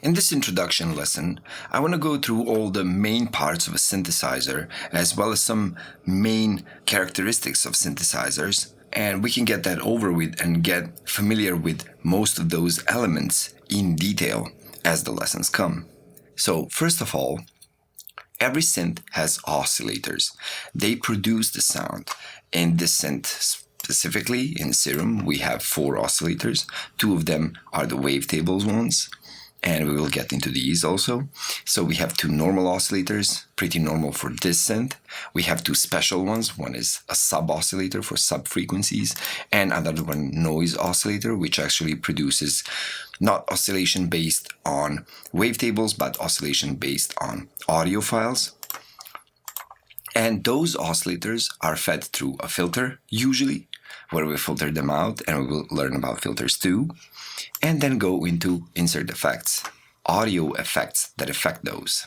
In this introduction lesson, I want to go through all the main parts of a synthesizer as well as some main characteristics of synthesizers, and we can get that over with and get familiar with most of those elements in detail as the lessons come. So first of all, every synth has oscillators. They produce the sound. In this synth specifically, in Serum, we have 4 oscillators. 2 of them are the wavetables ones, and we will get into these also. So we have 2 normal oscillators, pretty normal for this synth. We have 2 special ones. One is a sub-oscillator for subfrequencies, and another one noise oscillator, which actually produces not oscillation based on wavetables, but oscillation based on audio files. And those oscillators are fed through a filter, usually, where we filter them out, and we will learn about filters too. And then go into insert effects, audio effects that affect those.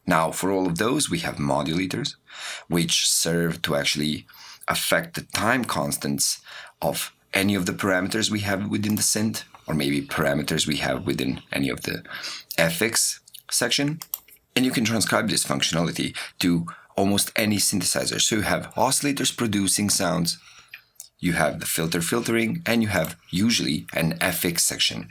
Now, for all of those, we have modulators, which serve to actually affect the time constants of any of the parameters we have within the synth, or maybe parameters we have within any of the FX section. And you can transcribe this functionality to almost any synthesizer. So you have oscillators producing sounds, you have the filter filtering, and you have usually an FX section.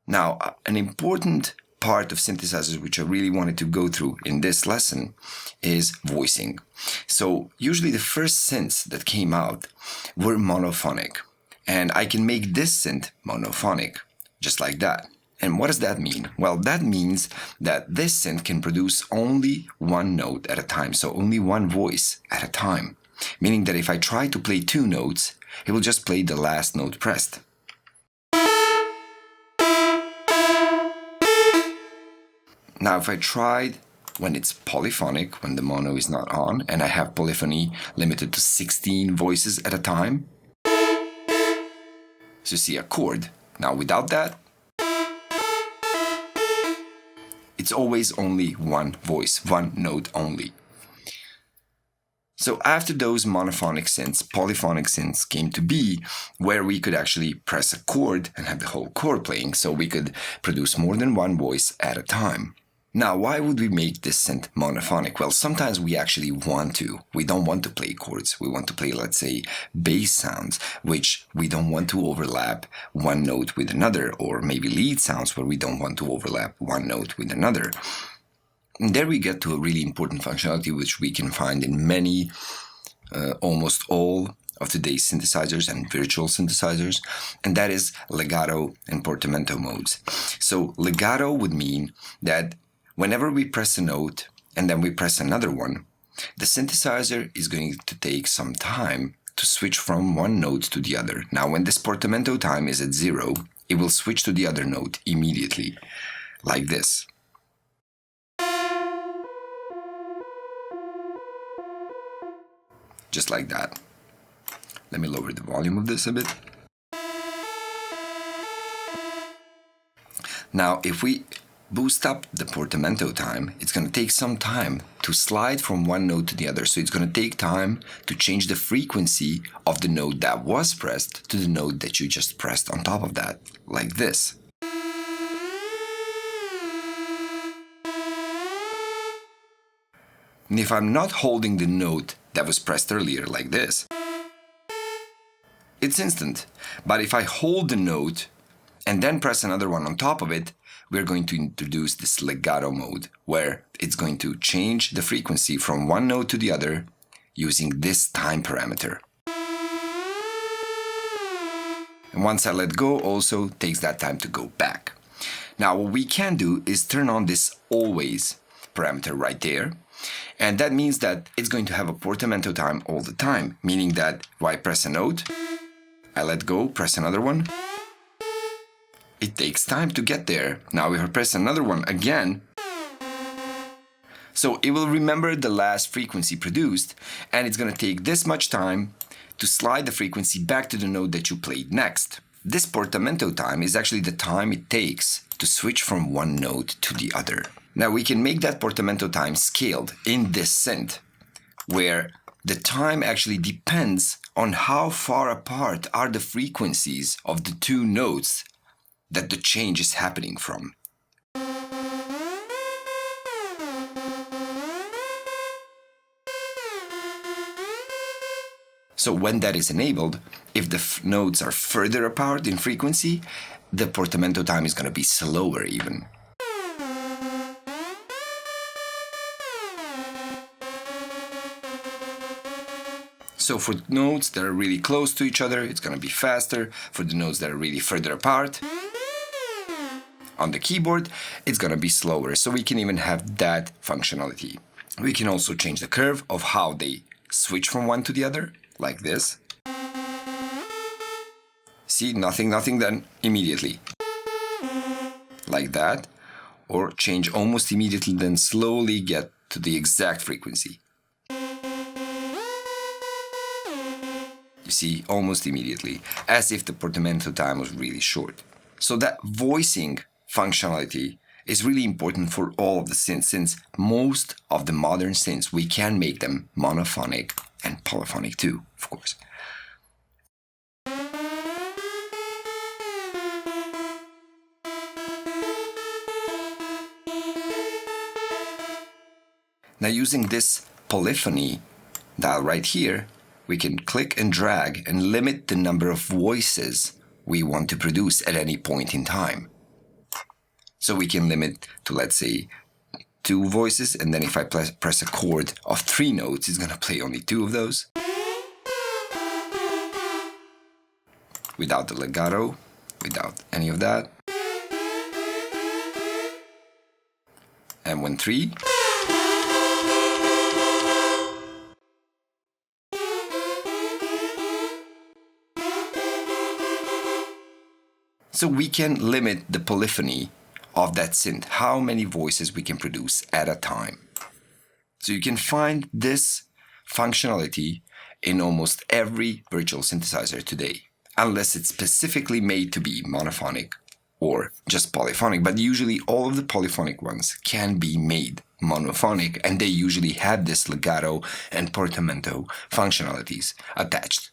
Now, an important part of synthesizers which I really wanted to go through in this lesson is voicing. So usually the first synths that came out were monophonic, and I can make this synth monophonic, just like that. And what does that mean? Well, that means that this synth can produce only one note at a time, so only one voice at a time. Meaning that if I try to play 2 notes, it will just play the last note pressed. Now, if I tried when it's polyphonic, when the mono is not on, and I have polyphony limited to 16 voices at a time, so you see a chord. Now, without that, it's always only one voice, one note only. So after those monophonic synths, polyphonic synths came to be, where we could actually press a chord and have the whole chord playing, so we could produce more than one voice at a time. Now, why would we make this synth monophonic? Well, sometimes we actually want to. We don't want to play chords. We want to play, let's say, bass sounds, which we don't want to overlap one note with another, or maybe lead sounds where we don't want to overlap one note with another. And there we get to a really important functionality which we can find in many, almost all of today's synthesizers and virtual synthesizers, and that is legato and portamento modes. So legato would mean that whenever we press a note and then we press another one, the synthesizer is going to take some time to switch from one note to the other. Now, when this portamento time is at 0, it will switch to the other note immediately, like this. Just like that. Let me lower the volume of this a bit. Now, if we boost up the portamento time, it's going to take some time to slide from one note to the other. So it's going to take time to change the frequency of the note that was pressed to the note that you just pressed on top of that, like this. And if I'm not holding the note that was pressed earlier, like this, it's instant. But if I hold the note and then press another one on top of it, we're going to introduce this legato mode, where it's going to change the frequency from one note to the other using this time parameter. And once I let go, also takes that time to go back. Now, what we can do is turn on this always parameter right there. And that means that it's going to have a portamento time all the time, meaning that if I press a note, I let go, press another one, it takes time to get there. Now if I press another one again, so it will remember the last frequency produced, and it's going to take this much time to slide the frequency back to the note that you played next. This portamento time is actually the time it takes to switch from one note to the other. Now we can make that portamento time scaled in this synth, where the time actually depends on how far apart are the frequencies of the 2 notes that the change is happening from. So when that is enabled, if the notes are further apart in frequency, the portamento time is going to be slower even. So for notes that are really close to each other, it's going to be faster. For the notes that are really further apart on the keyboard, it's going to be slower. So we can even have that functionality. We can also change the curve of how they switch from one to the other, like this. See, nothing, then immediately. Like that. Or change almost immediately, then slowly get to the exact frequency. You see, almost immediately, as if the portamento time was really short. So that voicing functionality is really important for all of the synths, since most of the modern synths, we can make them monophonic and polyphonic too, of course. Now using this polyphony dial right here, we can click and drag and limit the number of voices we want to produce at any point in time. So we can limit to, let's say, 2 voices, and then if I press a chord of 3 notes, it's going to play only 2 of those. Without the legato, without any of that. And when 3. So we can limit the polyphony of that synth, how many voices we can produce at a time. So you can find this functionality in almost every virtual synthesizer today, unless it's specifically made to be monophonic or just polyphonic, but usually all of the polyphonic ones can be made monophonic, and they usually have this legato and portamento functionalities attached.